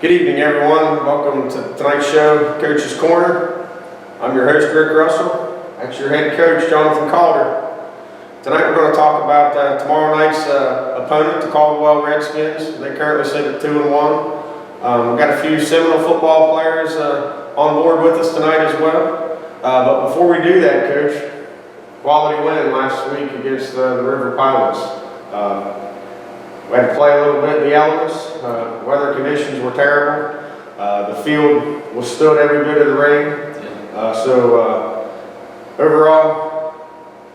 Good evening, everyone. Welcome to tonight's show, Coach's Corner. I'm your host, Rick Russell. That's your head coach, Jonathan Calder. Tonight we're going to talk about tomorrow night's opponent, the Caldwell Redskins. They currently sit at 2-1. We've got a few Seminole football players on board with us tonight as well. But before we do that, Coach, quality win last week against the River Pilots. We had to play a little bit in the elements. Weather conditions were terrible. The field withstood every bit of the rain. So overall,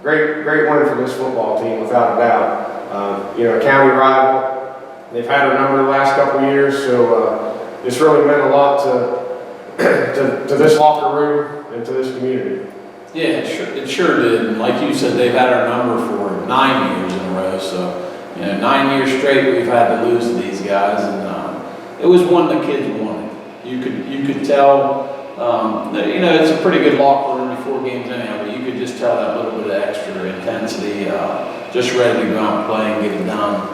great win for this football team, without a doubt. A county rival. They've had our number the last couple of years, so it's really meant a lot to this locker room and to this community. Yeah, it sure did. And like you said, they've had our number for 9 years in a row. So 9 years straight we've had to lose to these guys, and it was one the kids wanted. You could tell. That, it's a pretty good locker room before games anyhow, but you could just tell that little bit of extra intensity, just ready to go out and play and get it done.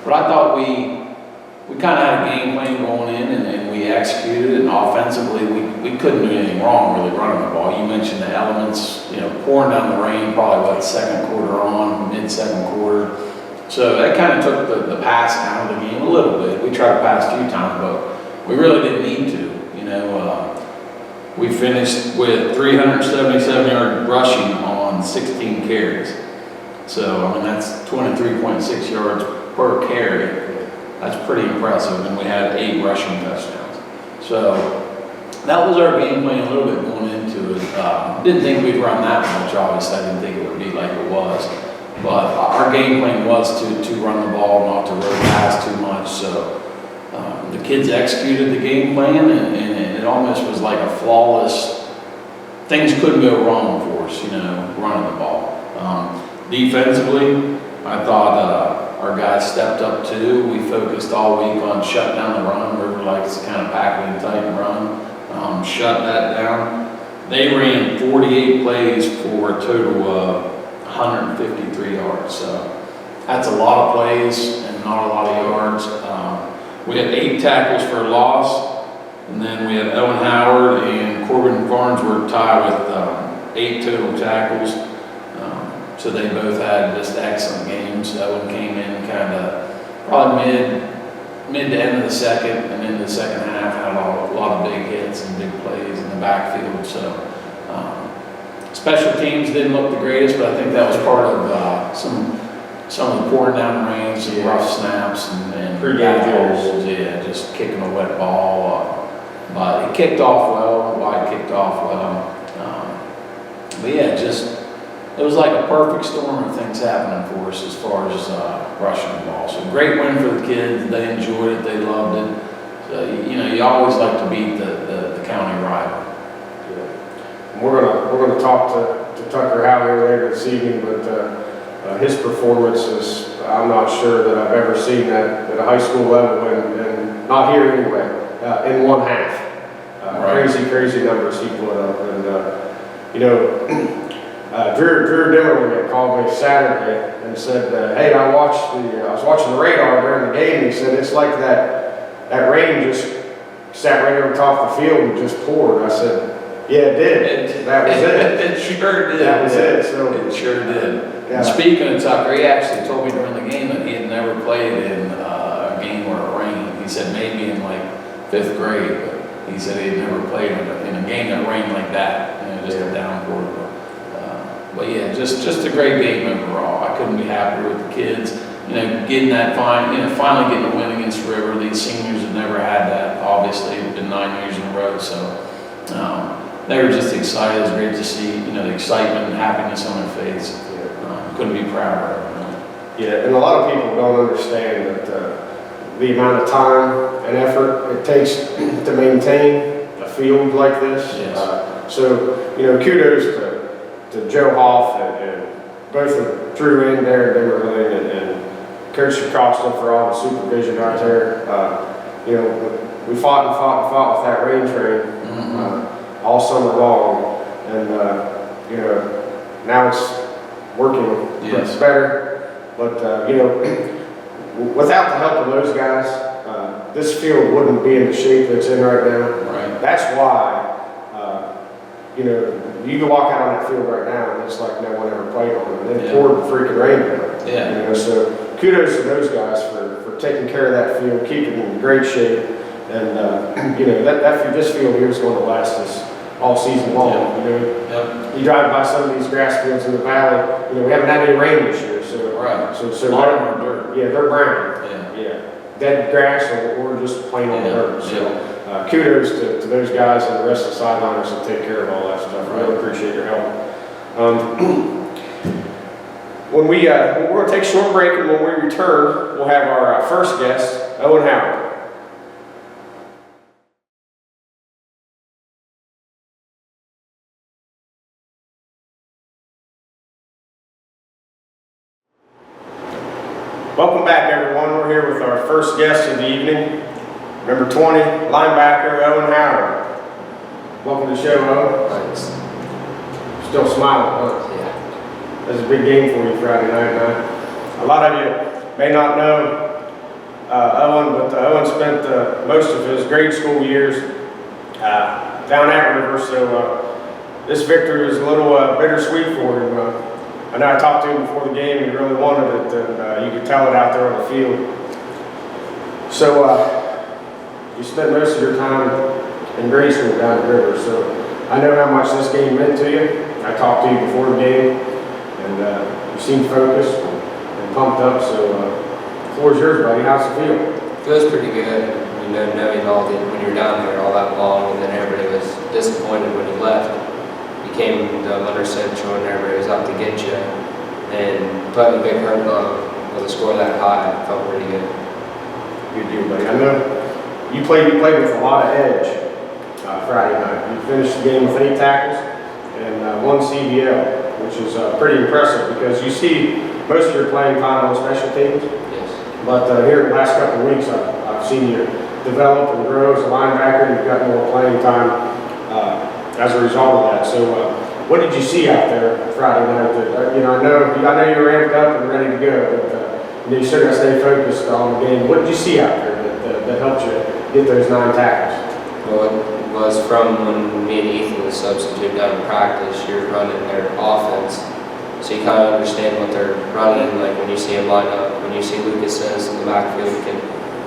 But I thought we kind of had a game plan going in, and we executed it. And offensively, we couldn't do anything wrong really running the ball. You mentioned the elements, pouring down the rain, probably second quarter on, mid-second quarter. So that kind of took the pass out of the game a little bit. We tried to pass a few times, but we really didn't need to. We finished with 377 yards rushing on 16 carries. So, that's 23.6 yards per carry. That's pretty impressive, and we had 8 rushing touchdowns. So that was our game plan a little bit going into it. Didn't think we'd run that much, obviously. I didn't think it would be like it was. But our game plan was to run the ball, not to really pass too much. So the kids executed the game plan, and it almost was like a flawless, things couldn't go wrong for us, running the ball. Defensively, I thought our guys stepped up too. We focused all week on shutting down the run. River likes to kind of pack it in tight and run. Shut that down. They ran 48 plays for a total of 153 yards. So that's a lot of plays and not a lot of yards. We had 8 tackles for a loss, and then we had Owen Howard and Corbin Farnsworth tied with 8 total tackles. So they both had just excellent games. Owen came in kind of probably mid to end of the second, and in the second half had a lot of big hits and big plays in the backfield. So special teams didn't look the greatest, but I think that was part of some of the pouring down rain, some rough snaps, and goals. Yeah, just kicking a wet ball. But it kicked off well. Wide kicked off well. But yeah, it was like a perfect storm of things happening for us as far as rushing the ball. So great win for the kids. They enjoyed it. They loved it. So, you always like to beat the county rival. Yeah. We're gonna talk to Tucker Howell later this evening, but his performance is, I'm not sure that I've ever seen that at a high school level, and not here anyway, in one half. Right. Crazy numbers he put up. And, Drew Dimmerling had called me Saturday and said, hey, I was watching the radar during the game, and he said, it's like that rain just sat right over top the field and just poured. I said, yeah, it did. That was it. It sure did. That was it. So it sure did. Yeah. And speaking of Tucker, he actually told me during the game that he had never played in a game where it rained. He said maybe in 5th grade, but he said he had never played in a game that rained like that. Just a downpour. But yeah, just a great game overall. I couldn't be happier with the kids. Getting that finally getting a win against River. These seniors have never had that. Obviously, it's been 9 years in a row. So they were just excited. It was great to see the excitement and happiness on their face. Couldn't be prouder of them. Yeah, and a lot of people don't understand that the amount of time and effort it takes to maintain a field like this. Yes. So kudos to Joe Hoff and both of Drew and Darren Dimmerling and Coach Acosta for all the supervision right there. We fought with that rain train all summer long, and now it's working better. But without the help of those guys, this field wouldn't be in the shape that it's in right now. Right. That's why, you know, you can walk out on that field right now and it's like no one ever played on it. And then poured the freaking rain down. Yeah. You know, so kudos to those guys for taking care of that field, keeping it in great shape. And, you know, this field here is going to last us all season long. You know, you drive by some of these grass fields in the valley, you know, we haven't had any rain this year. So, a lot of them are dirt. Yeah, they're brown. Yeah. Dead grass or just plain old dirt. So kudos to those guys and the rest of the sideliners that take care of all that stuff. I really appreciate your help. We're going to take a short break, and when we return, we'll have our first guest, Owen Howard. Welcome back, everyone. We're here with our first guest of the evening, number 20, linebacker Owen Howard. Welcome to the show, Owen. Thanks. Still smiling, huh? Yeah. That's a big game for you Friday night, man. A lot of you may not know Owen, but Owen spent most of his grade school years down at River, so this victory was a little bittersweet for him. I know I talked to him before the game, and he really wanted it, and you could tell it out there on the field. So you spent most of your time in grade school down at River, so I know how much this game meant to you. I talked to you before the game, and you seemed focused and pumped up, so the floor is yours, buddy. How's it feel? Feels pretty good, you know, knowing all that when you're down there all that long, and then everybody was disappointed when you left. You came to Winter Central and everybody was out to get you, and putting a big hurt on with a score that high felt pretty good. Good deal, buddy. I know you played with a lot of edge Friday night. You finished the game with 8 tackles and 1 CBL, which is pretty impressive because you see most of your playing time on special teams. Yes. But here in the last couple of weeks, I've seen you develop and grow as a linebacker, and you've got more playing time as a result of that. So, what did you see out there Friday night? That, you know, I know you were ramped up and ready to go, but you still got to stay focused on the game. What did you see out there that helped you get those 9 tackles? Well, it was from when me and Ethan was substitute down in practice. You're running their offense, so you kind of understand what they're running. Like when you see him line up, when you see Lucas Sims in the backfield, you can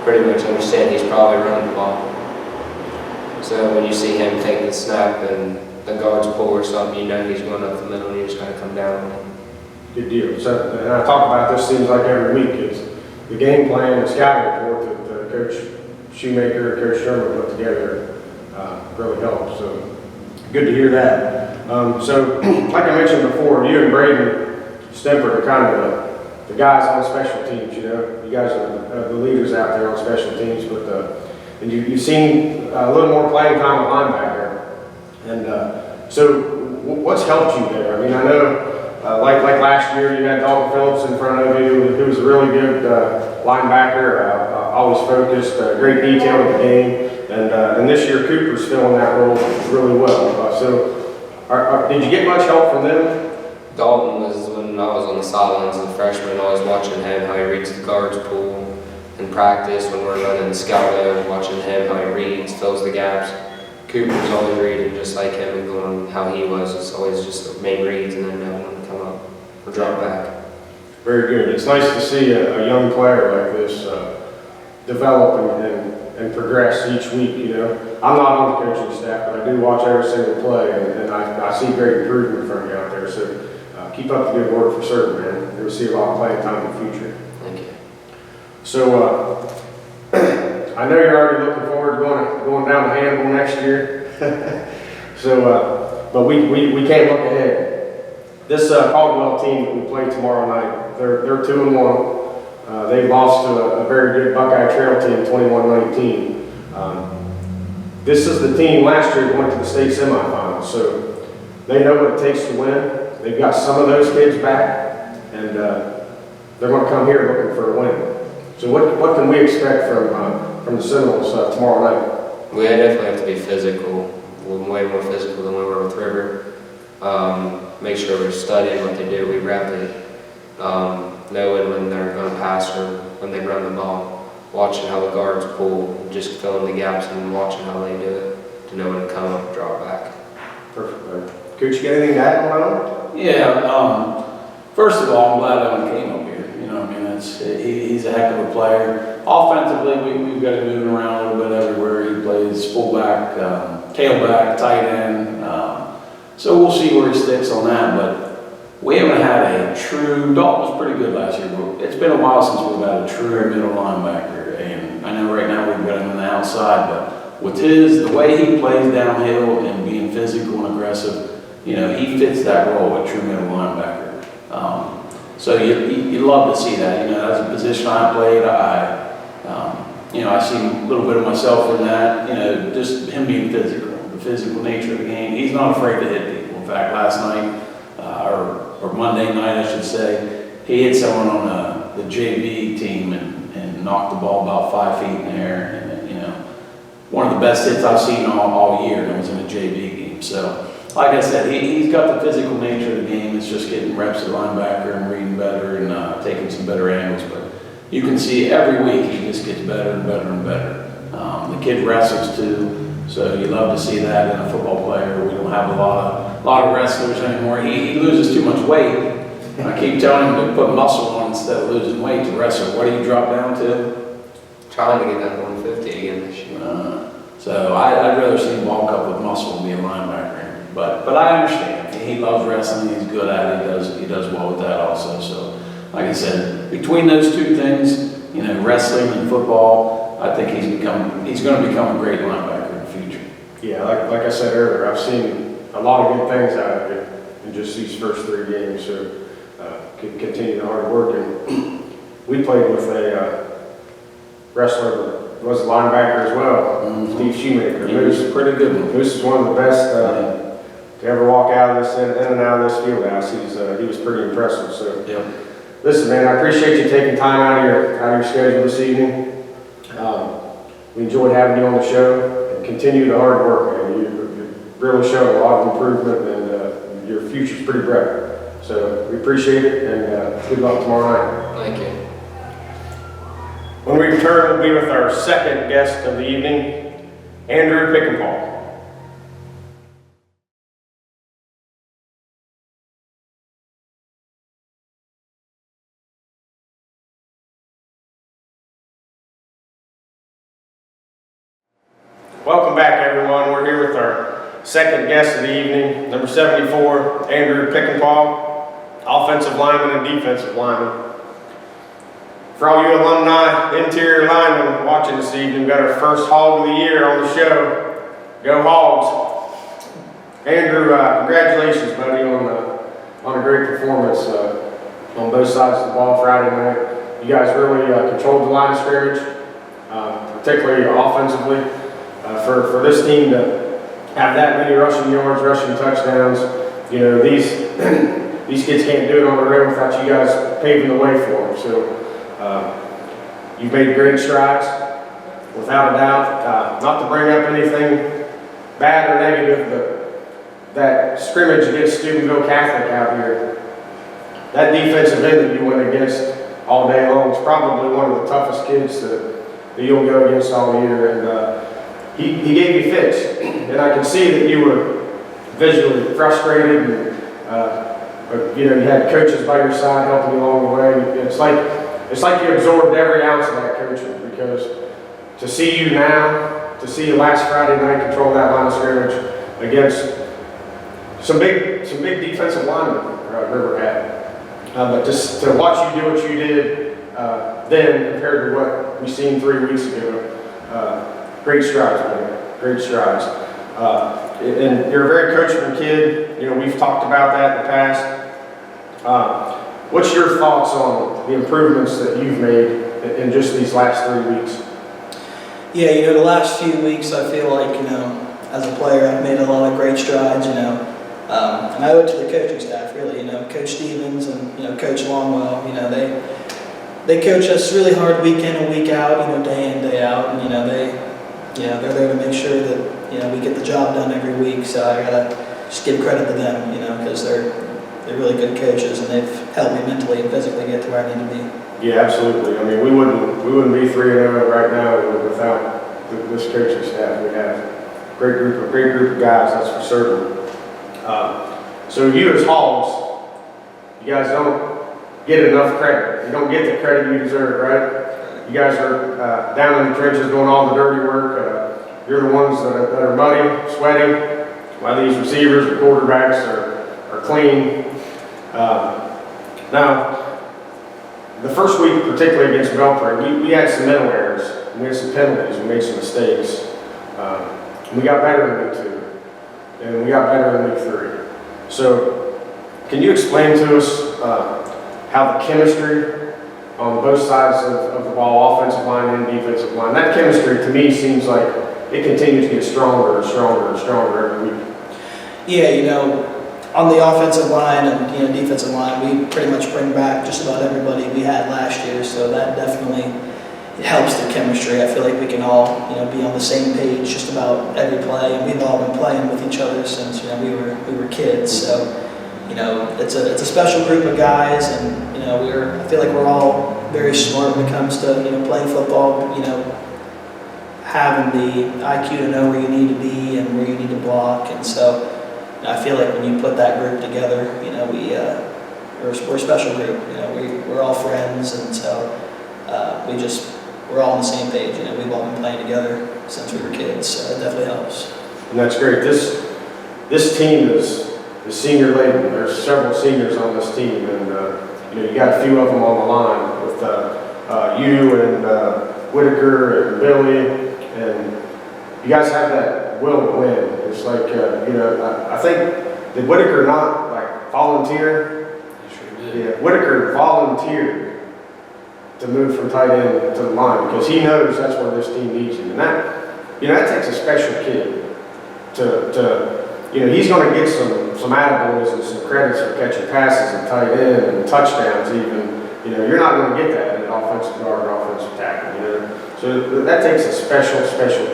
pretty much understand he's probably running the ball. So when you see him take the snap and the guards pull or something, you know he's going up the middle and you just kind of come down. Good deal. So, and I talk about this seems like every week. It's the game plan and scouting report that Coach Shoemaker and Coach Sherman put together really helps. So good to hear that. So like I mentioned before, you and Braden Stemper are kind of the guys on special teams. You know, you guys are the leaders out there on special teams, but and you've seen a little more playing time at linebacker. And so what's helped you there? I mean, I know like last year you had Dalton Phillips in front of you, who was a really good linebacker, always focused, great detail in the game. And this year Cooper's filling that role really well. So did you get much help from them? Dalton was when I was on the sidelines as a freshman. I was watching him, how he reads the guards pool in practice when we're running the scout out, watching him, how he reads, fills the gaps. Cooper's always reading just like him and going how he was. It's always just the main reads and then knowing when to come up or drop back. Very good. It's nice to see a young player like this develop and progress each week. You know, I'm not on the coaching staff, but I do watch every single play, and I see great improvement from you out there. So keep up the good work for certain, man. You'll see a lot of playing time in the future. Thank you. So I know you're already looking forward to going down to Hannibal next year. So, but we can't look ahead. This Caldwell team that we play tomorrow night, they're 2-1. They lost to a very good Buckeye Trail team, 21-19. This is the team last year that went to the state semifinals, so they know what it takes to win. They've got some of those kids back, and they're going to come here looking for a win. So what can we expect from the Seminoles tomorrow night? We definitely have to be physical. We're way more physical than we were with River. Make sure we're studying what they do. We rep it, knowing when they're going to pass or when they run the ball. watching how the guards pull, just filling the gaps and watching how they do it to know when to come up and drop back. Perfect, man. Coach, you got anything to add on that? Yeah, first of all, I'm glad Owen came up here. You know, I mean, he's a heck of a player. Offensively, we've got him moving around a little bit everywhere. He plays fullback, tailback, tight end. So we'll see where he sticks on that. But we haven't had a true. Dalton was pretty good last year, but it's been a while since we've had a true middle linebacker. And I know right now we've got him on the outside, but with the way he plays downhill and being physical and aggressive, you know, he fits that role, a true middle linebacker. So you love to see that. You know, that's a position I played. You know, I see a little bit of myself in that. You know, just him being physical, the physical nature of the game. He's not afraid to hit people. In fact, last night, or Monday night, I should say, he hit someone on the JV team and knocked the ball about 5 feet in the air. And, you know, one of the best hits I've seen all year, and it was in a JV game. So, like I said, he's got the physical nature of the game. It's just getting reps at linebacker and reading better and taking some better angles. But you can see every week he just gets better and better and better. The kid wrestles too, so you love to see that in a football player. We don't have a lot of wrestlers anymore. He loses too much weight. I keep telling him to put muscle on instead of losing weight to wrestle. What do you drop down to? Trying to get that 150 again this year. So I'd rather see him bulk up with muscle and be a linebacker. But I understand. He loves wrestling. He's good at it. He does well with that also. So, like I said, between those two things, you know, wrestling and football, I think he's going to become a great linebacker in the future. Yeah, like I said earlier, I've seen a lot of good things out of him in just these first 3 games. So, continue the hard work. And we played with a wrestler that was a linebacker as well, Steve Shoemaker. He was a pretty good one. Moose is one of the best to ever walk out of this in and out of this field house. He was pretty impressive. So, listen, man, I appreciate you taking time out of your schedule this evening. We enjoyed having you on the show, and continue the hard work, man. You really showed a lot of improvement, and your future's pretty bright. So we appreciate it, and good luck tomorrow night. Thank you. When we return, we'll be with our second guest of the evening, Andrew Pickenpaugh. Welcome back, everyone. We're here with our second guest of the evening, number 74, Andrew Pickenpaugh, offensive lineman and defensive lineman. For all you alumni, interior linemen watching this evening, we've got our first Hog of the Year on the show. Go Hogs. Andrew, congratulations, buddy, on a great performance on both sides of the ball Friday night. You guys really controlled the line of scrimmage, particularly offensively. For this team to have that many rushing yards, rushing touchdowns, you know, these kids can't do it on their own without you guys paving the way for them. So you've made great strides, without a doubt. Not to bring up anything bad or negative, but that scrimmage against Steubenville Catholic out here, that defensive end that you went against all day long is probably one of the toughest kids that you'll go against all year. And he gave you fits, and I can see that you were visually frustrated, and but, you know, you had coaches by your side helping you along the way. It's like you absorbed every ounce of that coaching, because to see you now, to see you last Friday night control that line of scrimmage against some big defensive linemen River had, but just to watch you do what you did then compared to what we seen 3 weeks ago. Great strides, man. Great strides. And you're a very coachable kid. You know, we've talked about that in the past. What's your thoughts on the improvements that you've made in just these last 3 weeks? Yeah, you know, the last few weeks I feel like, you know, as a player I've made a lot of great strides, you know. And I owe it to the coaching staff, really, you know, Coach Stevens and, you know, Coach Longwell. You know, they coach us really hard week in and week out, you know, day in, day out. And, you know, they're there to make sure that, you know, we get the job done every week. So I gotta just give credit to them, you know, because they're really good coaches, and they've helped me mentally and physically get to where I need to be. Yeah, absolutely. I mean, we wouldn't be 3-0 right now without this coaching staff. We have a great group of guys, that's for certain. So you as Hogs, you guys don't get enough credit. You don't get the credit you deserve, right? You guys are down in the trenches doing all the dirty work. You're the ones that are muddy, sweaty, while these receivers or quarterbacks are clean. Now, the first week, particularly against Belpre, we had some mental errors. We had some penalties. We made some mistakes. We got better in week 2, and we got better in week 3. So, can you explain to us how the chemistry on both sides of the ball, offensive line and defensive line, that chemistry to me seems like it continues to get stronger and stronger and stronger every week? Yeah, you know, on the offensive line and defensive line, we pretty much bring back just about everybody we had last year, so that definitely it helps the chemistry. I feel like we can all be on the same page just about every play, and we've all been playing with each other since we were kids. So it's a special group of guys, and I feel like we're all very smart when it comes to playing football. Having the IQ to know where you need to be and where you need to block, and so I feel like when you put that group together, we're a special group. We're all friends, and so we're all on the same page. We've all been playing together since we were kids, so it definitely helps. And that's great. This team is senior laden. There's several seniors on this team, and you got a few of them on the line with you and Whitaker and Billy, and you guys have that will to win. It's like I think did Whitaker not volunteer? He sure did. Yeah, Whitaker volunteered to move from tight end to the line because he knows that's where this team needs him, and that takes a special kid to he's going to get some attaboys and some credits for catching passes and tight end and touchdowns even. You're not going to get that in an offensive guard or offensive tackle. So that takes a special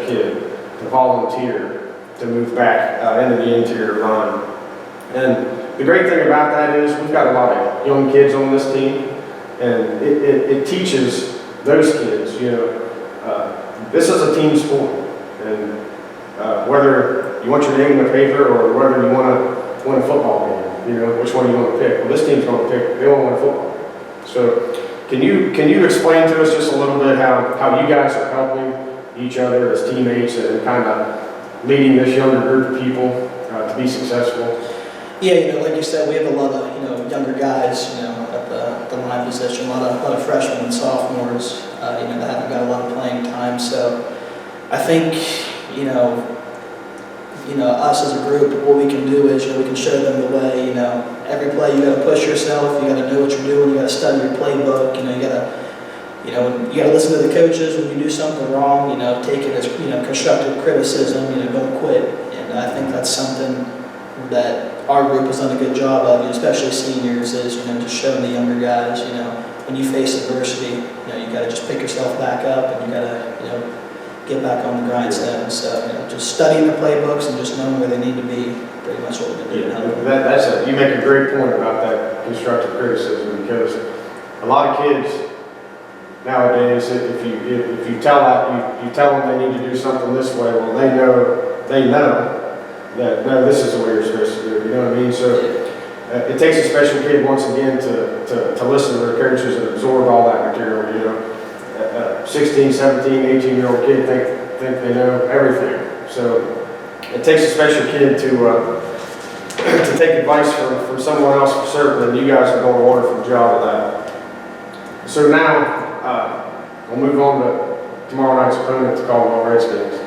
kid to volunteer to move back into the interior line. And the great thing about that is we've got a lot of young kids on this team, and it teaches those kids, this is a team sport, and whether you want your name in the paper or whether you want to win a football game, which one you want to pick. Well, this team's going to pick, they want to win a football game. So can you explain to us just a little bit how you guys are helping each other as teammates and kind of leading this younger group of people to be successful? Yeah, like you said, we have a lot of younger guys at the line position, a lot of freshmen and sophomores that haven't got a lot of playing time. So I think us as a group, what we can do is we can show them the way. Every play you got to push yourself. You got to know what you're doing. You got to study your playbook. You got to listen to the coaches when you do something wrong. Take it as constructive criticism. Don't quit. And I think that's something that our group has done a good job of, especially seniors, is just showing the younger guys. When you face adversity, you got to just pick yourself back up, and you got to get back on the grindstone. So just studying the playbooks and just knowing where they need to be, pretty much what we've been doing. You make a great point about that constructive criticism, because a lot of kids nowadays, if you tell them they need to do something this way, well, they know that no, this is the way you're supposed to do it. You know what I mean? So it takes a special kid once again to listen to their coaches and absorb all that material. 16, 17, 18-year-old kid think they know everything. So it takes a special kid to take advice from someone else for certain, and you guys are doing a wonderful job of that. So now we'll move on to tomorrow night's opponent, the Caldwell Redskins.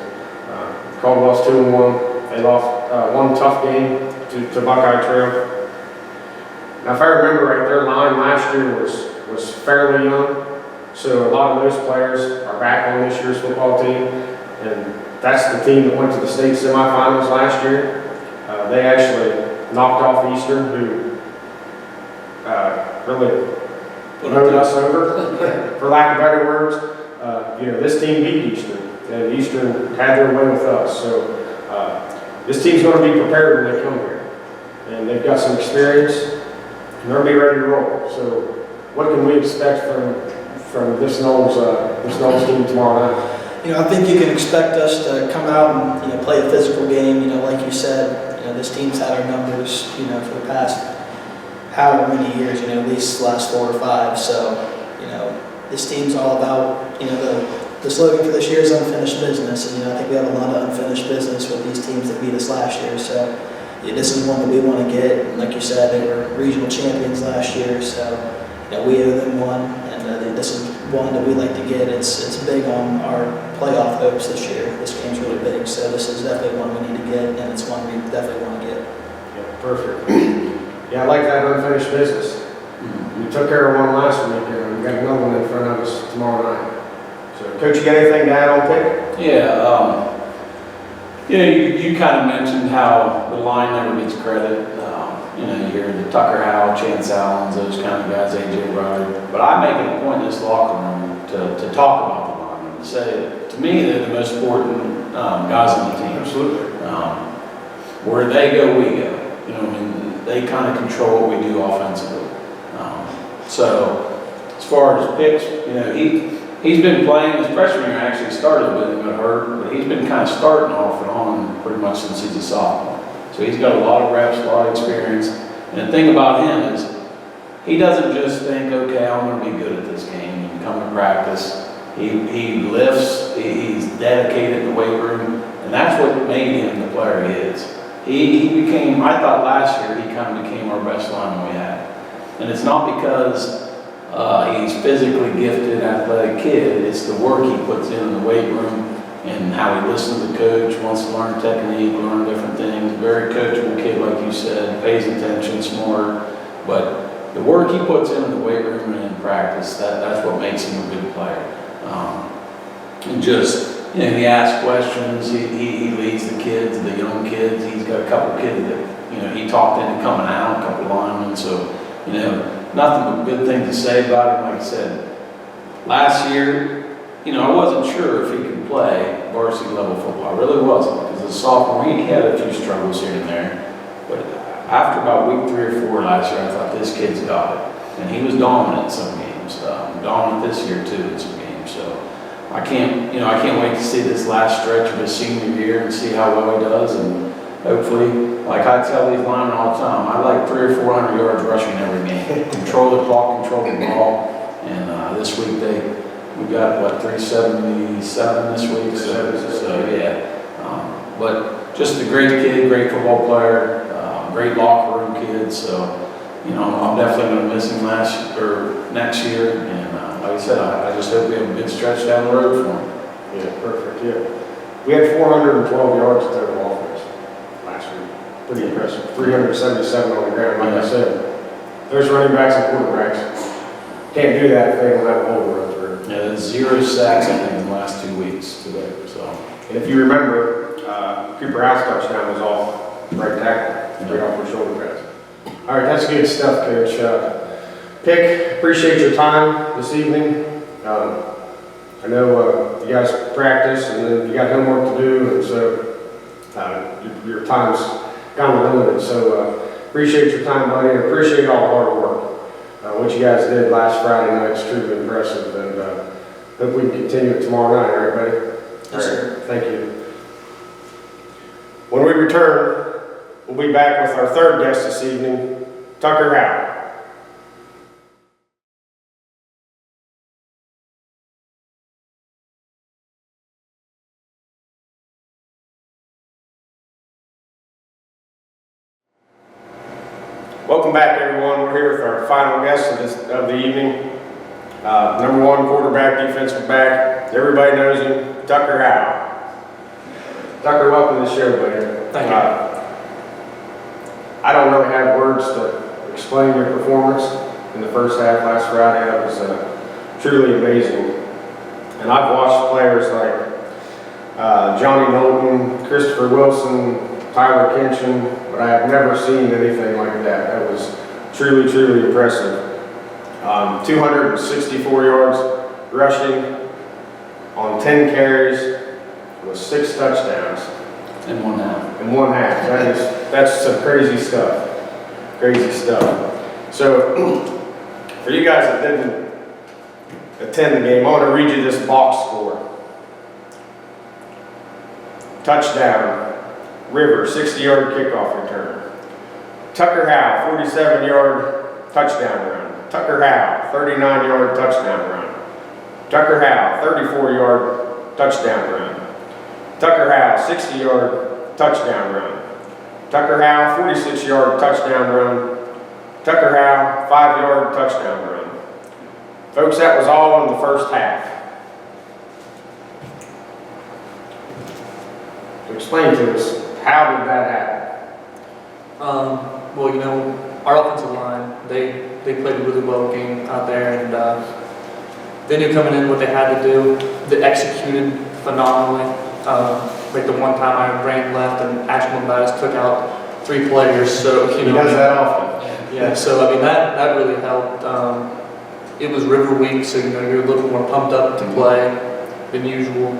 Caldwell's 2-1. They lost one tough game to Buckeye Trail. Now, if I remember right, their line last year was fairly young. So a lot of those players are back on this year's football team, and that's the team that went to the state semifinals last year. They actually knocked off Eastern, who really rode us over, for lack of better words. This team beat Eastern, and Eastern had their way with us. So this team's going to be prepared when they come here, and they've got some experience, and they'll be ready to roll. So what can we expect from this Knowles team tomorrow night? I think you can expect us to come out and, play a physical game. Like you said, this team's had our numbers, for the past however many years, at least the last 4 or 5. So, this team's all about, the slogan for this year is unfinished business. And, I think we have a lot of unfinished business with these teams that beat us last year. So, this is one that we want to get. And like you said, they were regional champions last year. So, we owe them one. And this is one that we like to get. It's big on our playoff hopes this year. This game's really big. So, this is definitely one we need to get. And it's one we definitely want to get. Yeah, perfect. Yeah, I like that unfinished business. We took care of one last week, and we got another one in front of us tomorrow night. So, Coach, you got anything to add on Pick? Yeah, you kind of mentioned how the line never gets credit. You hear the Tucker Howell, Chance Allens, those kind of guys, AJ Ryder. But I make it a point in this locker room to talk about the line, to say, to me, they're the most important guys on the team. Absolutely. Where they go, we go. They kind of control what we do offensively. So, as far as Picks, he's been playing. His freshman year actually started with him, got hurt, but he's been kind of starting off and on pretty much since he's a sophomore. So he's got a lot of reps, a lot of experience. And the thing about him is, he doesn't just think, okay, I'm going to be good at this game and come to practice. He lifts, he's dedicated in the weight room, and that's what made him the player he is. He became, I thought last year, he kind of became our best lineman we had. And it's not because he's physically gifted, athletic kid. It's the work he puts in the weight room and how he listens to the coach, wants to learn technique, learn different things. Very coachable kid, like you said, pays attention, smart. But the work he puts in the weight room and in practice, that's what makes him a good player. And just, he asks questions, he leads the kids, the young kids. He's got a couple kids that, he talked into coming out, a couple linemen. So, nothing but good things to say about him. Like I said, last year, I wasn't sure if he could play varsity level football. I really wasn't, because as a sophomore, he had a few struggles here and there. But after about week 3 or 4 last year, I thought, this kid's got it. And he was dominant in some games, dominant this year too in some games. So I can't wait to see this last stretch of his senior year and see how well he does. And hopefully, like I tell these linemen all the time, I like 300 or 400 yards rushing every game. Control the clock, control the ball. And this week we got 377 this week. So yeah. But just a great kid, great football player, great locker room kid. So I'm definitely going to miss him next year. And like I said, I just hope we have a good stretch down the road for him. Yeah, perfect. Yeah, we had 412 yards total offense last week. Pretty impressive. 377 on the ground. Like I said, there's running backs and quarterbacks. Can't do that if they don't have a hole to run through. Yeah, there's 0 sacks I think in the last 2 weeks today. So, and if you remember, Cooper House touchdown was off right tackle, right off her shoulder pads. All right, that's good stuff, Coach. Pick, appreciate your time this evening. I know you guys practice and then you got homework to do, and so your time's kind of limited. So appreciate your time, buddy, and appreciate all the hard work. What you guys did last Friday night is truly impressive, and hope we can continue it tomorrow night. All right, buddy? Yes, sir. Thank you. When we return, we'll be back with our third guest this evening, Tucker Howell. Welcome back, everyone. We're here with our final guest of the evening. Number 1 quarterback, defensive back. Everybody knows him, Tucker Howell. Tucker, welcome to the show, buddy. Thank you. I don't really have words to explain your performance in the first half last Friday. That was truly amazing. And I've watched players like Johnny Knowlton, Christopher Wilson, Tyler Kinchin, but I have never seen anything like that. That was truly, truly impressive. 264 yards rushing on 10 carries with 6 touchdowns. In 1/2. In 1/2. That's some crazy stuff. Crazy stuff. So For you guys that didn't attend the game, I want to read you this box score. Touchdown, River, 60-yard kickoff return. Tucker Howell, 47-yard touchdown run. Tucker Howell, 39-yard touchdown run. Tucker Howell, 34-yard touchdown run. Tucker Howell, 60-yard touchdown run. Tucker Howell, 46-yard touchdown run. Tucker Howell, 5-yard touchdown run. Folks, that was all in the first half. To explain to us, how did that happen? Well, you know, our offensive line, they played a really well game out there, and they knew coming in what they had to do. They executed phenomenally. Like the one time I ran left and Ashton Mattis took out 3 players, so you know. He does that often. Yeah, so I mean that really helped. It was River week, so you know you're a little more pumped up to play than usual,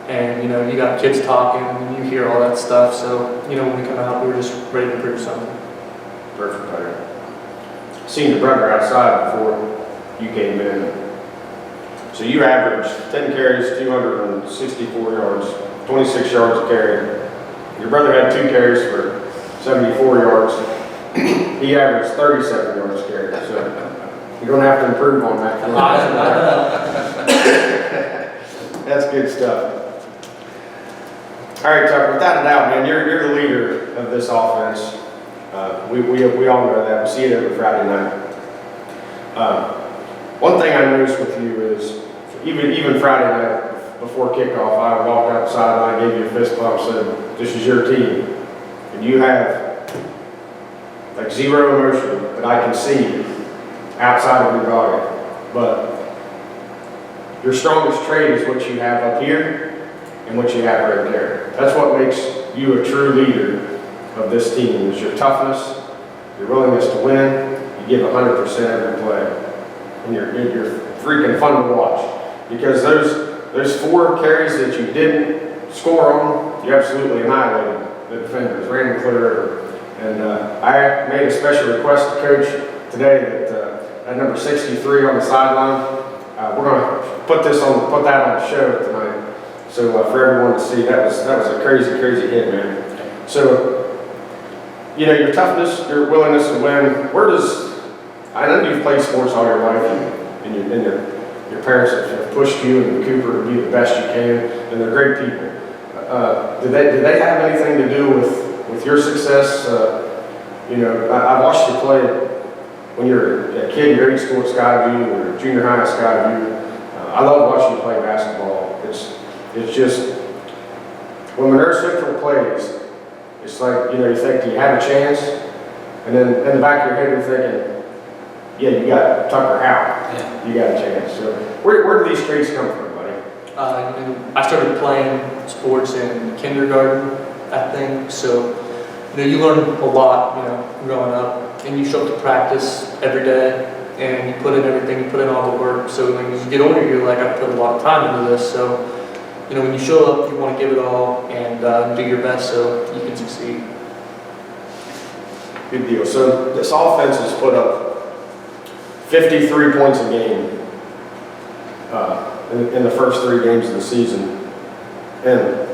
and you know you got kids talking and you hear all that stuff. So you know when we come out, we were just ready to prove something. Perfect player. Seen your brother outside before you came in. So you averaged 10 carries, 264 yards, 26 yards a carry. Your brother had 2 carries for 74 yards. He averaged 37 yards a carry. So you're going to have to improve on that. That's good stuff. All right, Tucker, without a doubt, man, you're the leader of this offense. We all know that. We see it every Friday night. One thing I noticed with you is, even Friday night before kickoff, I walked outside and I gave you a fist bump and said, this is your team. And you have like zero emotion that I can see outside of your body. But your strongest trait is what you have up here and what you have right there. That's what makes you a true leader of this team, is your toughness, your willingness to win. You give 100% every play. And you're freaking fun to watch. Because those 4 carries that you didn't score on, you absolutely annihilated the defenders, ran them clear. And I made a special request to Coach today that number 63 on the sideline, we're going to put that on the show tonight. So for everyone to see, that was a crazy hit, man. So, you know, your toughness, your willingness to win, I know you've played sports all your life, and your parents have pushed you and Cooper to be the best you can, and they're great people. Did they have anything to do with your success? You know, I watched you play when you're a kid, your age school at Skyview or junior high at Skyview. I love watching you play basketball. It's just, when Monroe Central plays, it's like, you know, you think, do you have a chance? And then in the back of your head, you're thinking, yeah, you got Tucker Howell. Yeah. You got a chance. So where do these traits come from, buddy? I started playing sports in kindergarten, I think. So, you know, you learn a lot, you know, growing up, and you show up to practice every day, and you put in everything, you put in all the work. So when you get older, you're like, I put a lot of time into this. So, you know, when you show up, you want to give it all and do your best so you can succeed. Good deal. So this offense has put up 53 points a game in the first 3 games of the season. And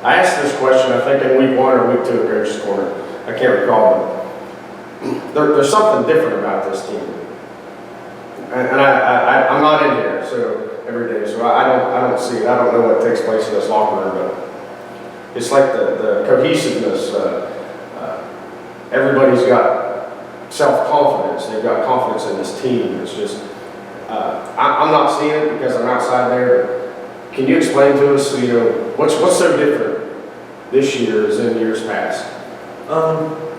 I asked this question, I think in week 1 or week 2 of Coach's Corner. I can't recall, but there's something different about this team. And I'm not in here every day, so I don't see it. I don't know what takes place in this locker room, but it's like the cohesiveness. Everybody's got self-confidence. They've got confidence in this team. It's just, I'm not seeing it because I'm outside there. But can you explain to us, you know, what's so different this year as in years past?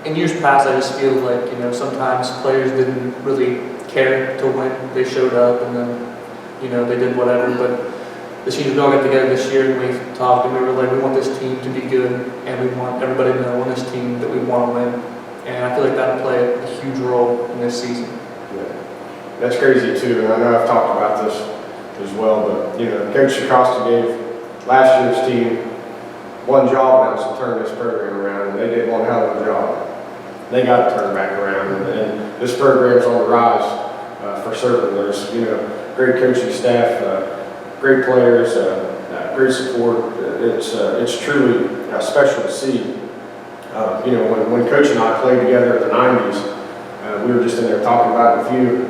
In years past, I just feel like, you know, sometimes players didn't really care to win. They showed up and then, you know, they did whatever. But the seniors all got together this year and we talked and we were like, we want this team to be good and we want everybody to know on this team that we want to win. And I feel like that'll play a huge role in this season. Yeah. That's crazy too, and I know I've talked about this as well, but, you know, Coach Acosta gave last year's team one job now to turn this program around, and they did one hell of a job. They got to turn back around, and this program's on the rise for certain. There's, great coaching staff, great players, great support. It's truly special to see. When Coach and I played together in the 90s, we were just in there talking about a few.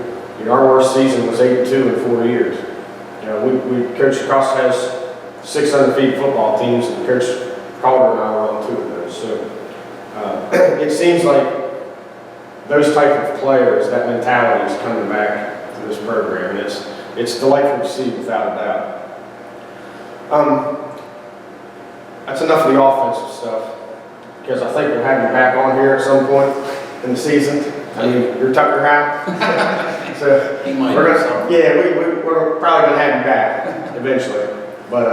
Our worst season was 8-2 in 4 years. Coach Cross has 6 undefeated football teams, and Coach Caldwell and I were on 2 of those. So it seems like those type of players, that mentality is coming back to this program. It's delightful to see, without a doubt. That's enough of the offensive stuff, because I think we'll have you back on here at some point in the season. I mean, you're Tucker Howell. So He might we're do gonna, something. yeah, we're probably gonna have you back eventually. But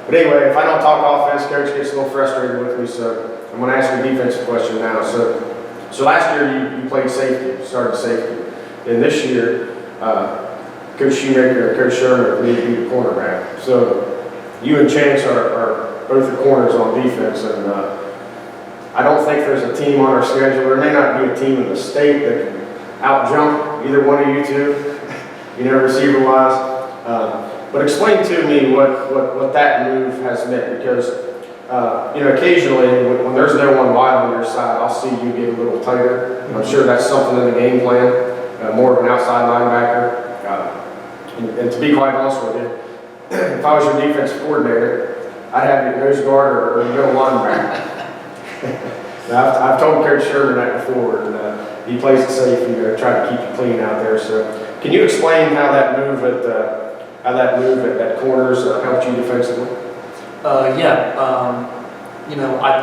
anyway, if I don't talk offense, Coach gets a little frustrated with me, so I'm gonna ask you a defensive question now. So last year you played safety, started safety, and this year Coach Shoemaker and Coach Sherman need to be the cornerback. So you and Chance are both the corners on defense, and I don't think there's a team on our schedule. There may not be a team in the state that can out-jump either one of you two, receiver-wise. But explain to me what that move has meant, because occasionally when there's no one wide on your side, I'll see you get a little tighter. I'm sure that's something in the game plan, more of an outside linebacker. And to be quite honest with you, if I was your defensive coordinator, I'd have you nose guard or middle linebacker. I've told Coach Sherman that before, and he plays it safe, try to keep you clean out there. So, can you explain how that move at corners helped you defensively? I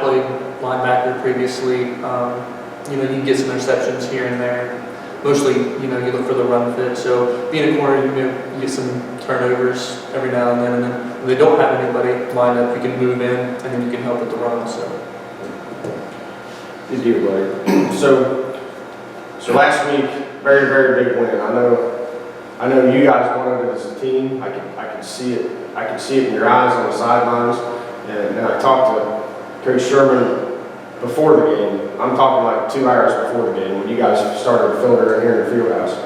played linebacker previously. You get some interceptions here and there. Mostly, you look for the run fit. So being a corner, you get some turnovers every now and then when they don't have anybody lined up, you can move in and then you can help with the run. So. You do, buddy. So last week, very, very big win. I know you guys wanted it as a team. I can see it. I can see it in your eyes on the sidelines. And I talked to Coach Sherman before the game. I'm talking like 2 hours before the game when you guys started to filter in here in the field house.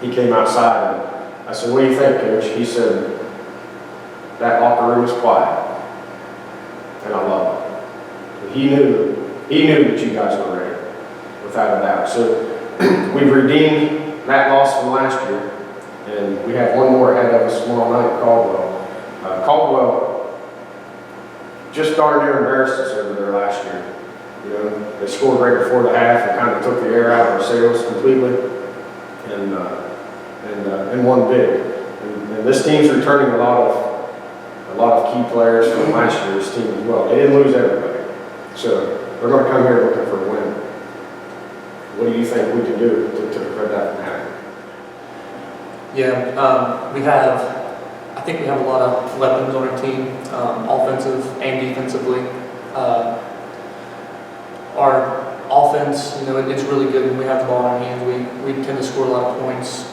He came outside and I said, "What do you think, Coach?" He said, "That locker room is quiet." And I love it. He knew that you guys were ready, without a doubt. So we've redeemed that loss from last year, and we have one more ahead of us tomorrow night at Caldwell. Caldwell just darn near embarrassed us over there last year. They scored right before the half and kind of took the air out of our sails completely, and won big. And this team's returning a lot of key players from last year's team as well. They didn't lose everybody, so they're going to come here looking for a win. What do you think we can do to prevent that from happening? I think we have a lot of weapons on our team, offensive and defensively. Our offense, it's really good when we have the ball in our hands. We tend to score a lot of points.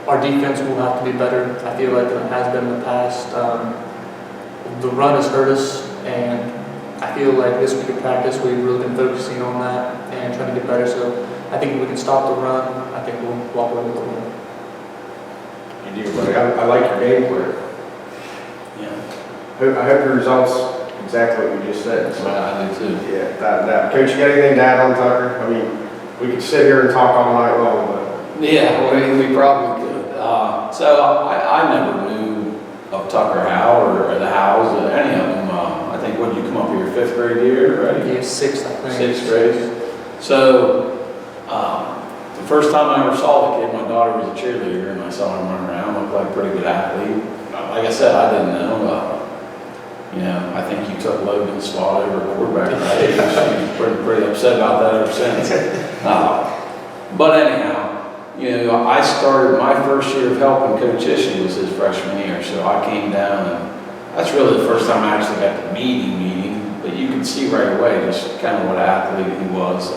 Our defense will have to be better, I feel like, than it has been in the past. The run has hurt us, and I feel like this week of practice we've really been focusing on that and trying to get better. So I think if we can stop the run, I think we'll walk away with the win. You do, buddy. I like your game plan. Yeah. I hope your results exactly what you just said. So, I do too. yeah, that. Coach, you got anything to add on Tucker? I mean, we could sit here and talk all night long, but Yeah, we probably could. So I never knew of Tucker Howell or the Howells or any of them. I think, what did you come up here, 5th grade year, right? Yeah, 6th, I think. 6th grade. So the first time I ever saw the kid, my daughter was a cheerleader, and I saw him run around, looked like a pretty good athlete. Like I said, I didn't know. I think you took Logan's spot over quarterback, right? She's pretty upset about that ever since. But anyhow, I started my first year of helping Coach Ishii was his freshman year, so I came down, and that's really the first time I actually got to meet him. But you could see right away just kind of what an athlete he was.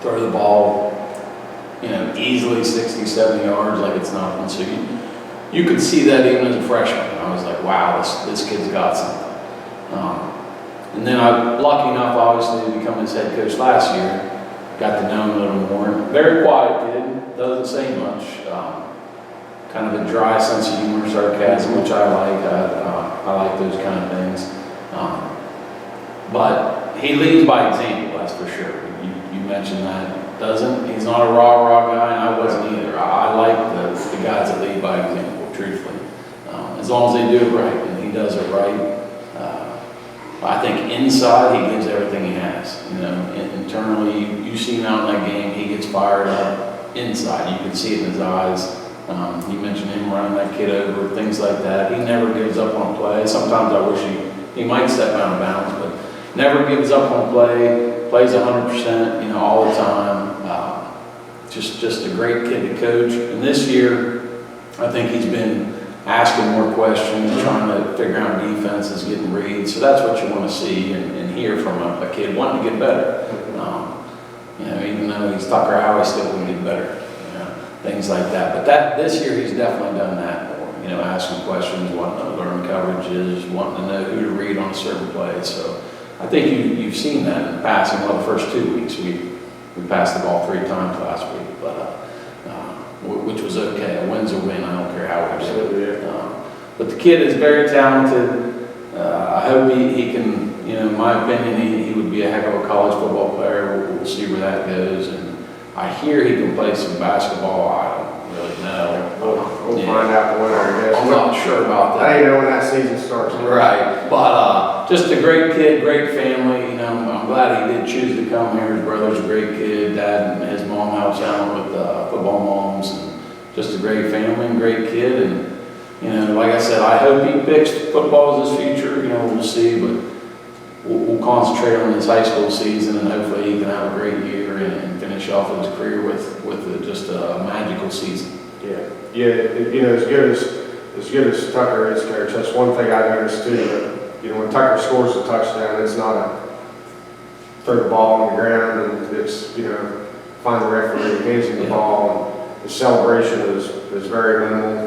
Throw the ball, easily 60, 70 yards like it's nothing. So you could see that even as a freshman. I was like, wow, this kid's got something. And then I, lucky enough, obviously, to become his head coach last year. Got to know him a little more. Very quiet kid, doesn't say much. Kind of a dry sense of humor, sarcasm, which I like. I like those kind of things. But he leads by example, that's for sure. You mentioned that. He's not a rah-rah guy, and I wasn't either. I like the guys that lead by example, truthfully. As long as they do it right, and he does it right. I think inside he gives everything he has. You know, internally, you see him out in that game, he gets fired up. Inside, you can see it in his eyes. You mentioned him running that kid over, things like that. He never gives up on play. Sometimes I wish he might step out of bounds, but never gives up on play. Plays 100%, you know, all the time. Just a great kid to coach. And this year, I think he's been asking more questions, trying to figure out defenses, getting reads. So that's what you want to see and hear from a kid wanting to get better. You know, even though he's Tucker Howell, he still want to get better. You know, things like that. But this year, he's definitely done that more. You know, asking questions, wanting to learn coverages, wanting to know who to read on a certain play. So I think you've seen that in passing. Well, the first 2 weeks, we passed the ball 3 times last week, but which was okay. A win's a win. I don't care how we do it. But the kid is very talented. I hope he can. You know, in my opinion, he would be a heck of a college football player. We'll see where that goes. And I hear he can play some basketball. I don't really know. We'll find out the winner, I guess. I'm not sure about that. I didn't know when that season starts. Right, but just a great kid, great family. You know, I'm glad he did choose to come here. His brother's a great kid. Dad and his mom helps out with football moms, and just a great family and great kid. And you know, like I said, I hope he picks football as his future. You know, we'll see, but we'll concentrate on his high school season, and hopefully he can have a great year and finish off his career with just a magical season. Yeah. You know, as good as Tucker is, coach, that's one thing I noticed too. That, you know, when Tucker scores a touchdown, it's not a throw the ball on the ground and it's, you know, find the referee, hands him the ball, and the celebration is very minimal.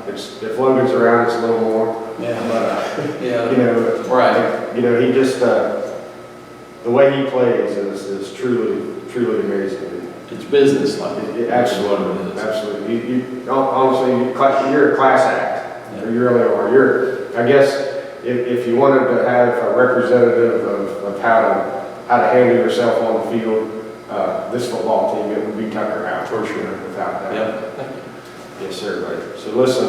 If Logan's around, it's a little more. Yeah. But Yeah. you know, Right. You know, he just the way he plays is truly amazing. It's business like Absolutely. Absolutely. You honestly, you're a class act. Yeah. You really are. I guess if you wanted to have a representative of how to handle yourself on the field, this football team, it would be Tucker Howell, for sure, without that. Yep. Yes, sir, buddy. So listen,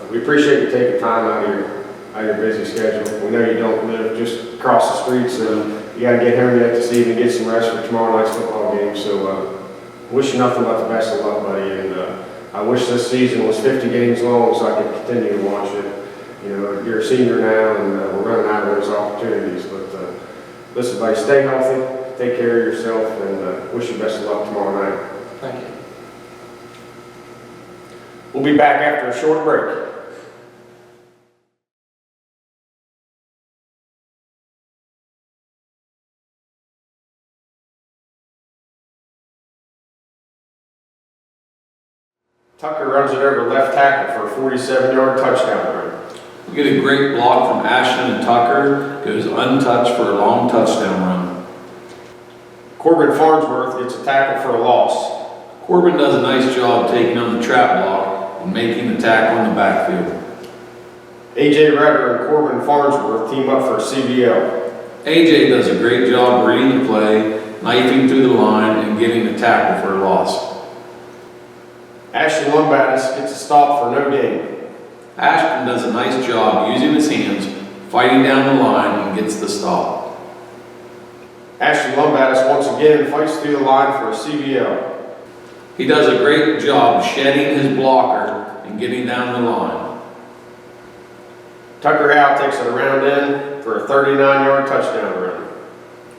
we appreciate you taking time out of your busy schedule. We know you don't live just across the street, so you got to get home yet this evening, get some rest for tomorrow night's football game. So wish you nothing but the best of luck, buddy. And I wish this season was 50 games long so I could continue to watch it. You know, you're a senior now, and we're running out of those opportunities. But listen, buddy, stay healthy, take care of yourself, and wish you best of luck tomorrow night. Thank you. We'll be back after a short break. Tucker runs it over left tackle for a 47-yard touchdown run. We get a great block from Ashton, and Tucker goes untouched for a long touchdown run. Corbin Farnsworth gets a tackle for a loss. Corbin does a nice job taking on the trap block and making the tackle in the backfield. A.J. Redder and Corbin Farnsworth team up for a CBL. AJ does a great job reading the play, knifing through the line, and getting the tackle for a loss. Ashton Lumbatis gets a stop for no gain. Ashton does a nice job using his hands, fighting down the line, and gets the stop. Ashton Lumbatis once again fights through the line for a CBL. He does a great job shedding his blocker and getting down the line. Tucker Howell takes it around in for a 39-yard touchdown run.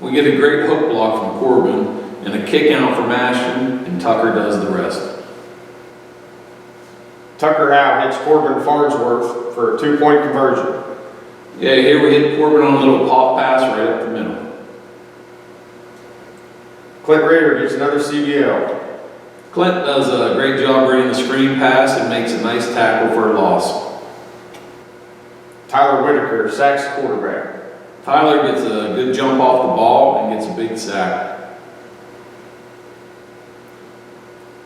We get a great hook block from Corbin and a kick out from Ashton, and Tucker does the rest. Tucker Howell hits Corbin Farnsworth for a 2-point conversion. Yeah, here we hit Corbin on a little pop pass right up the middle. Clint Rader gets another CBL. Clint does a great job reading the screen pass and makes a nice tackle for a loss. Tyler Whitaker sacks the quarterback. Tyler gets a good jump off the ball and gets a big sack.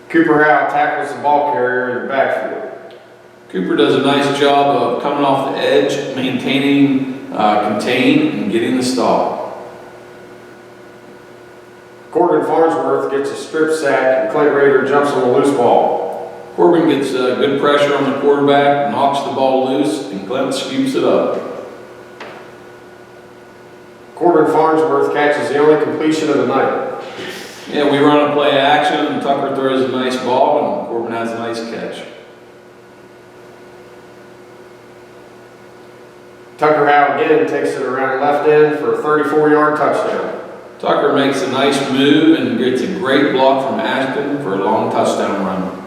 Cooper Howell tackles the ball carrier in the backfield. Cooper does a nice job of coming off the edge, maintaining, contain, and getting the stop. Corbin Farnsworth gets a strip sack and Clint Rader jumps on the loose ball. Corbin gets good pressure on the quarterback, knocks the ball loose, and Clint scoops it up. Corbin Farnsworth catches the only completion of the night. Yeah, we run a play action, and Tucker throws a nice ball, and Corbin has a nice catch. Tucker Howell again takes it around left end for a 34-yard touchdown. Tucker makes a nice move and gets a great block from Ashton for a long touchdown run.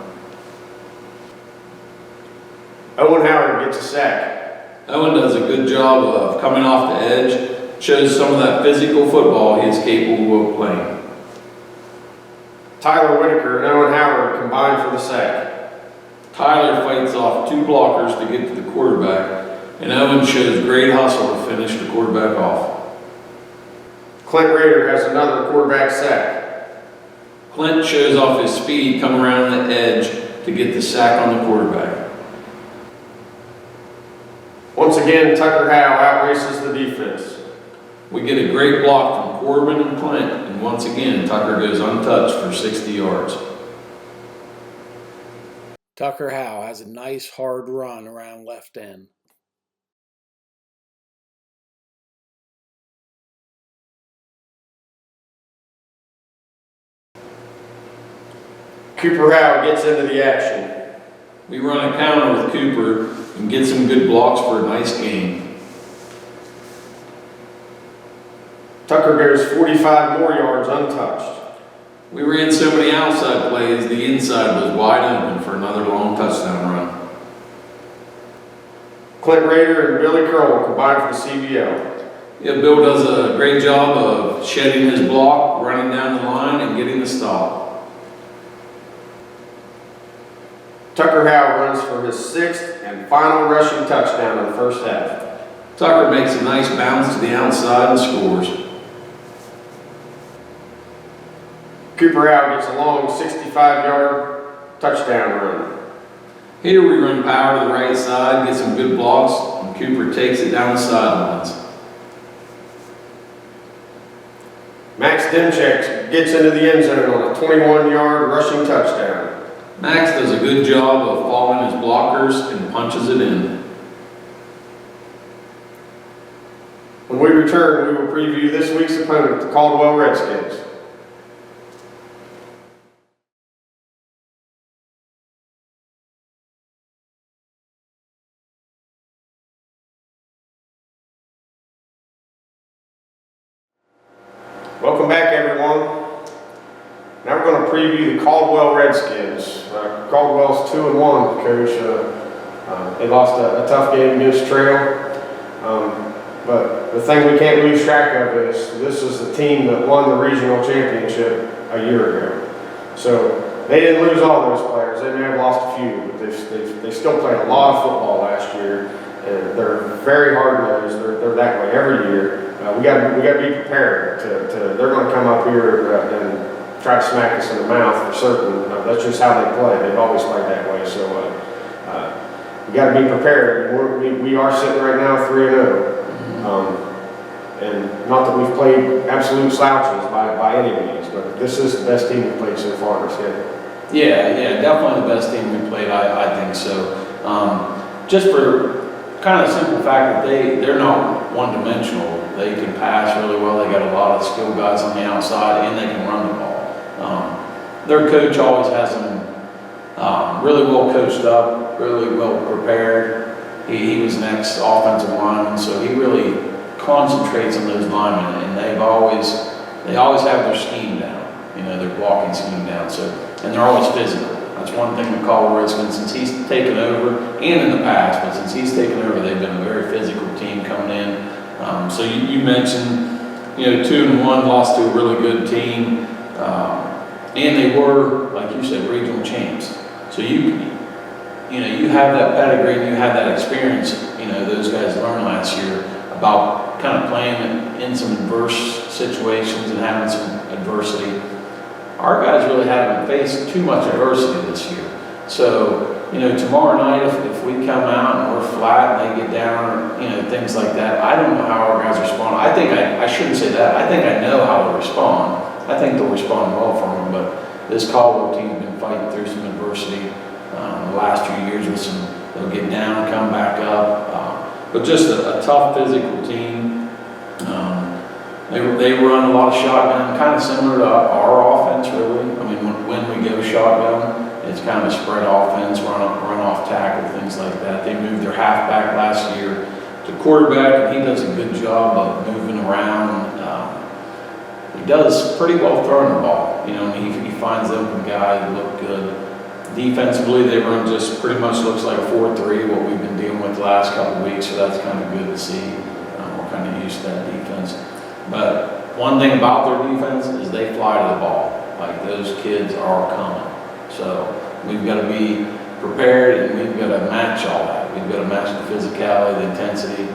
Owen Howard gets a sack. Owen does a good job of coming off the edge, shows some of that physical football he is capable of playing. Tyler Whitaker and Owen Howard combine for the sack. Tyler fights off two blockers to get to the quarterback, and Owen shows great hustle to finish the quarterback off. Clint Rader has another quarterback sack. Clint shows off his speed coming around the edge to get the sack on the quarterback. Once again, Tucker Howell outraces the defense. We get a great block from Corbin and Clint, and once again, Tucker goes untouched for 60 yards. Tucker Howell has a nice hard run around left end. Cooper Howell gets into the action. We run a counter with Cooper and get some good blocks for a nice gain. Tucker goes 45 more yards untouched. We ran so many outside plays, the inside was wide open for another long touchdown run. Clint Rader and Billy Curl combine for the CBL. Yeah, Bill does a great job of shedding his block, running down the line, and getting the stop. Tucker Howell runs for his 6th and final rushing touchdown in the first half. Tucker makes a nice bounce to the outside and scores. Cooper Howell gets a long 65-yard touchdown run. Here we run power to the right side, get some good blocks, and Cooper takes it down the sidelines. Max Demchek gets into the end zone on a 21-yard rushing touchdown. Max does a good job of following his blockers and punches it in. When we return, we will preview this week's opponent, the Caldwell Redskins. Welcome back, everyone. Now we're going to preview the Caldwell Redskins. Caldwell's 2-1, Coach. They lost a tough game against Trail. But the thing we can't lose track of is this is the team that won the regional championship a year ago. So they didn't lose all those players. They may have lost a few, but they still played a lot of football last year. And they're very hard-nosed. They're that way every year. We got to be prepared to they're going to come up here and try to smack us in the mouth for certain. That's just how they play. They've always played that way. So we got to be prepared. We are sitting right now 3-0. And not that we've played absolute slouches by any means, but this is the best team we've played so far in the schedule. Yeah, definitely the best team we played, I think so. Just for kind of the simple fact that they're not one-dimensional. They can pass really well. They got a lot of skilled guys on the outside, and they can run the ball. Their coach always has them really well coached up, really well prepared. He was an ex-offensive lineman, so he really concentrates on those linemen, and they always have their scheme down, their blocking scheme down. So, and they're always physical. That's one thing with Caldwell Redskins since he's taken over, and in the past, but since he's taken over, they've been a very physical team coming in. So you mentioned, 2-1, lost to a really good team, and they were, like you said, regional champs. So you have that pedigree and you have that experience. Those guys learned last year about kind of playing in some adverse situations and having some adversity. our guys really haven't faced too much adversity this year. So, tomorrow night, if we come out and we're flat and they get down, or, things like that, I don't know how our guys respond. I think I shouldn't say that. I think I know how to respond. I think they'll respond well for them, but this Caldwell team's been fighting through some adversity the last 2 years with they'll get down, come back up, but just a tough physical team. They run a lot of shotgun, kind of similar to our offense, really. I mean, when we go shotgun, it's kind of a spread offense, run off tackle, things like that. They moved their halfback last year to quarterback, and he does a good job of moving around. He does pretty well throwing the ball, and he finds the open guy who look good. Defensively, they run just pretty much looks like a 4-3, what we've been dealing with the last couple of weeks, so that's kind of good to see. We're kind of used to that defense. But one thing about their defense is they fly to the ball. Like, those kids are coming. So we've got to be prepared, and we've got to match all that. We've got to match the physicality, the intensity.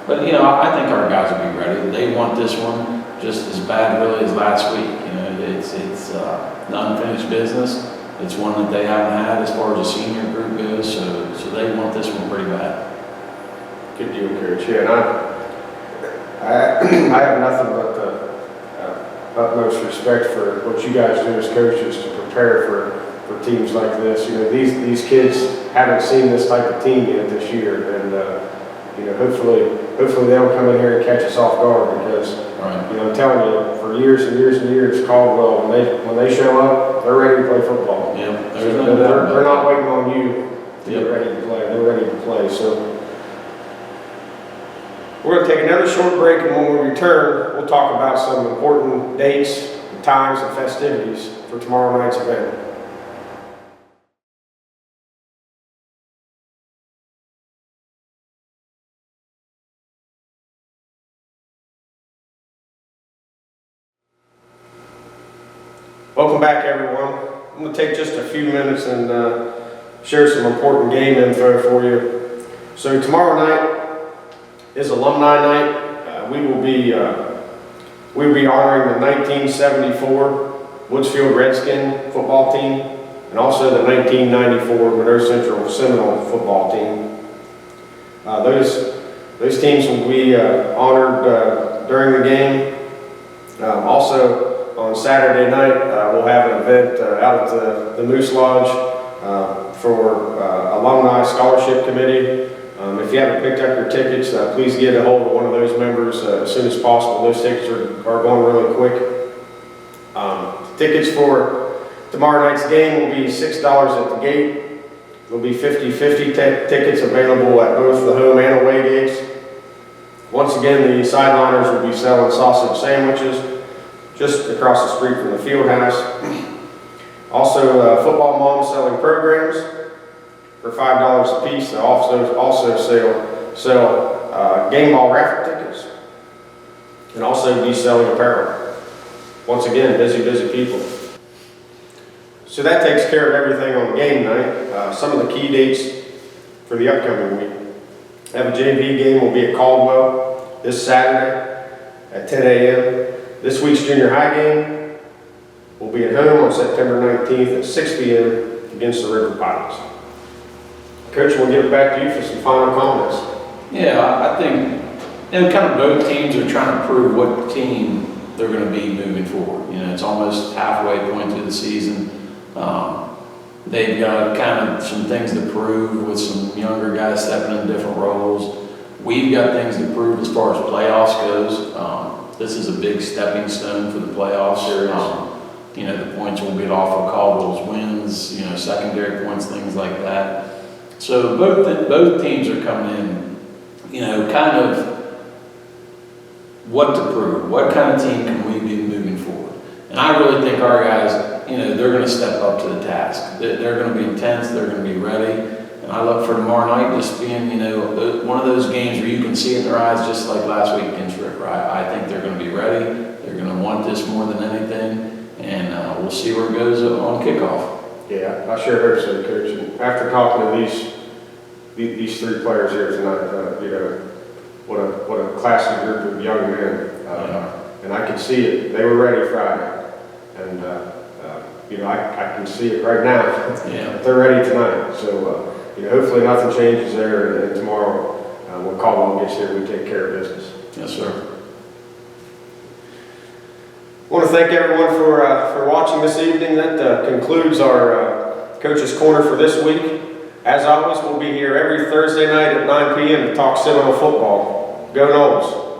But I think our guys will be ready. They want this one just as bad, really, as last week. It's an unfinished business. It's one that they haven't had as far as the senior group goes. So they want this one pretty bad. Good deal, Coach. Yeah, and I have nothing but utmost respect for what you guys do as coaches to prepare for teams like this. These kids haven't seen this type of team yet this year, and hopefully they'll come in here and catch us off guard, because I'm telling you, for years and years and years, Caldwell, when they show up, they're ready to play football. Yeah, they're not waiting on you to get ready to play. They're ready to play. So we're going to take another short break, and when we return, we'll talk about some important dates, times, and festivities for tomorrow night's event. Welcome back, everyone. I'm going to take just a few minutes and share some important game info for you. So tomorrow night is alumni night. We will be honoring the 1974 Woodsfield Redskin football team, and also the 1994 Monroe Central Seminole football team. Those teams will be honored during the game. Also, on Saturday night, we'll have an event out at the Moose Lodge for Alumni Scholarship Committee. If you haven't picked up your tickets, please get a hold of one of those members as soon as possible. Those tickets are going really quick. Tickets for tomorrow night's game will be $6 at the gate. There'll be 50-50 tickets available at both the home and away gates. Once again, the sideliners will be selling sausage sandwiches just across the street from the field house. Also, football moms selling programs for $5 a piece. They also sell game ball raffle tickets, and also be selling apparel. Once again, busy people. So that takes care of everything on game night. Some of the key dates for the upcoming week. We have a JV game will be at Caldwell this Saturday at 10 a.m. This week's junior high game will be at home on September 19th at 6 p.m. against the River Pirates. Coach, we'll give it back to you for some final comments. Yeah, I think kind of both teams are trying to prove what team they're going to be moving forward. It's almost halfway point through the season. They've got kind of some things to prove with some younger guys stepping in different roles. We've got things to prove as far as playoffs goes. This is a big stepping stone for the playoffs. The points will get off of Caldwell's wins, secondary points, things like that. So both teams are coming in, kind of what to prove. What kind of team can we be moving forward? And I really think our guys, they're going to step up to the task. They're going to be intense. They're going to be ready. And I look for tomorrow night just being, one of those games where you can see in their eyes, just like last week against River. I think they're going to be ready. They're going to want this more than anything, and we'll see where it goes on kickoff. Yeah, I sure hope so, Coach. And after talking to these three players here tonight, what a classy group of young men. And I could see it. They were ready Friday. And, you know, I can see it right now. Yeah. They're ready tonight. So, you know, hopefully nothing changes there, and tomorrow, when Caldwell gets here, we take care of business. Yes, sir. I want to thank everyone for watching this evening. That concludes our Coach's Corner for this week. As always, we'll be here every Thursday night at 9 p.m. to talk Seminole football. Go Noles!